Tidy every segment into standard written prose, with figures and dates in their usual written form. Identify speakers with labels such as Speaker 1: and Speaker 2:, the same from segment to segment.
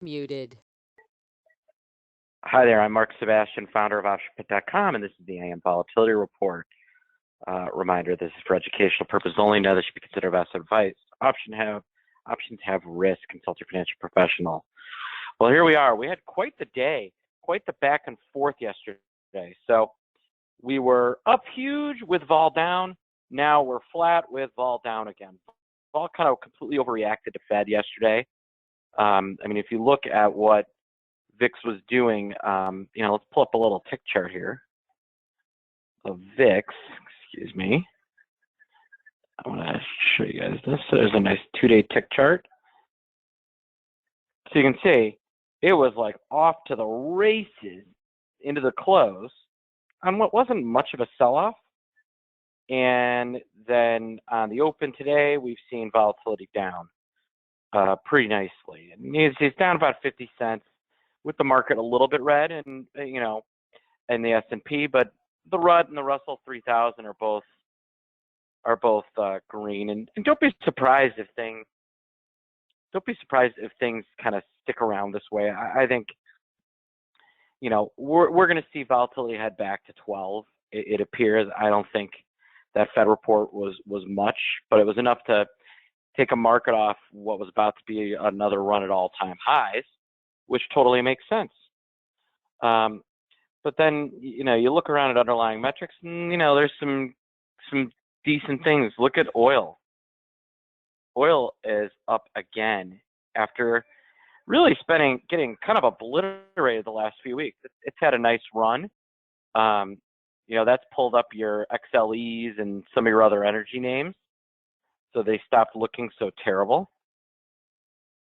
Speaker 1: Muted.
Speaker 2: Hi there, I'm Mark Sebastian, founder of OptionPit.com, and this is the AM Volatility Report. Reminder, this is for educational purposes only. None of this should be considered investment advice. Options have risk. Consult your financial professional. Well, here we are. We had quite the day, quite the back and forth yesterday. So we were up huge with vol down. Now we're flat with vol down again. Vol kind of completely overreacted to Fed yesterday. I mean, if you look at what VIX was doing, let's pull up a little tick chart here of VIX. Excuse me. I want to show you guys this. So there's a nice 2-day tick chart. So you can see it was like off to the races into the close on what wasn't much of a sell-off. And then on the open today, we've seen volatility down pretty nicely. And it's down about 50 cents with the market a little bit red and, and the S&P, but the RUD and the Russell 3000 are both green. And don't be surprised if things kind of stick around this way. I think, we're going to see volatility head back to 12. It appears. I don't think that Fed report was much, but it was enough to take a market off what was about to be another run at all-time highs, which totally makes sense. But then, you look around at underlying metrics, and there's some decent things. Look at oil. Oil is up again after really getting kind of obliterated the last few weeks. It's had a nice run. That's pulled up your XLEs and some of your other energy names, so they stopped looking so terrible.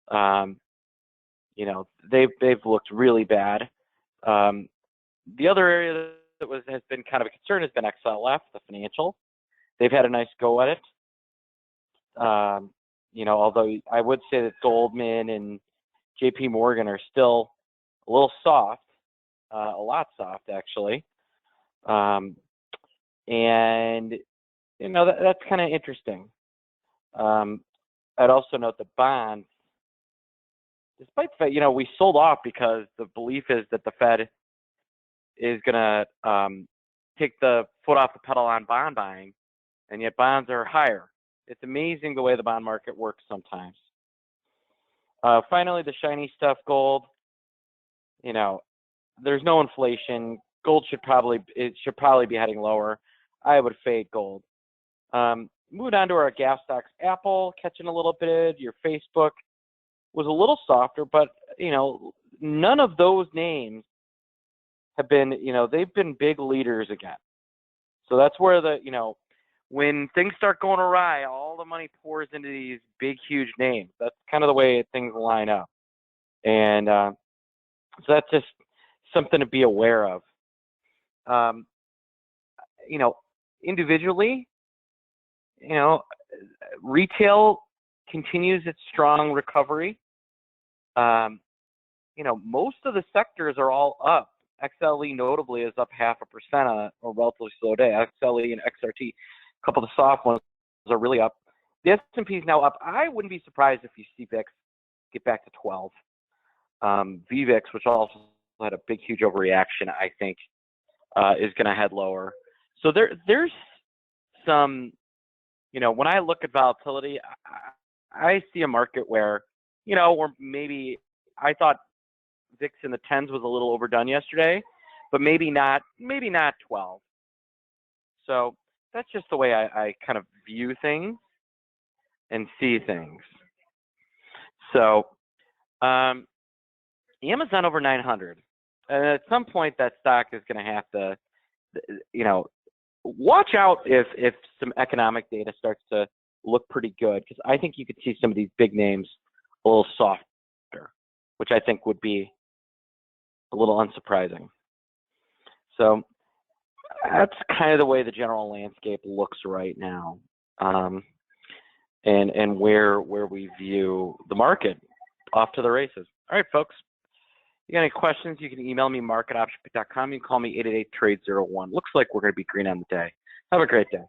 Speaker 2: They've looked really bad. The other area that has been kind of a concern has been XLF, the financial. They've had a nice go at it. Although I would say that Goldman and JP Morgan are still a little soft, a lot soft actually. That's kind of interesting. I'd also note the bonds, despite the fact, we sold off because the belief is that the Fed is going to take the foot off the pedal on bond buying, and yet bonds are higher. It's amazing the way the bond market works sometimes. Finally, the shiny stuff, gold. There's no inflation. Gold should probably be heading lower. I would fade gold. Moving on to our gas stocks. Apple catching a little bit. Your Facebook was a little softer, but none of those names have been, they've been big leaders again. So that's where when things start going awry, all the money pours into these big, huge names. That's kind of the way things line up. And so that's just something to be aware of. Individually, retail continues its strong recovery. Most of the sectors are all up. XLE notably is up 0.5% on a relatively slow day. XLE and XRT, a couple of the soft ones are really up. The S&P is now up. I wouldn't be surprised if you see VIX get back to 12. VVIX, which also had a big, huge overreaction, I think, is going to head lower. So there's some, when I look at volatility, I see a market where, where maybe I thought VIX in the 10s was a little overdone yesterday, but maybe not 12. So that's just the way I kind of view things and see things. So Amazon over 900. And at some point, that stock is going to have to, watch out if some economic data starts to look pretty good, because I think you could see some of these big names a little softer, which I think would be a little unsurprising. So that's kind of the way the general landscape looks right now, and where we view the market off to the races. All right, folks. If you got any questions, you can email me, mark@optionpit.com. You can call me 888-TRADE-01. Looks like we're going to be green on the day. Have a great day.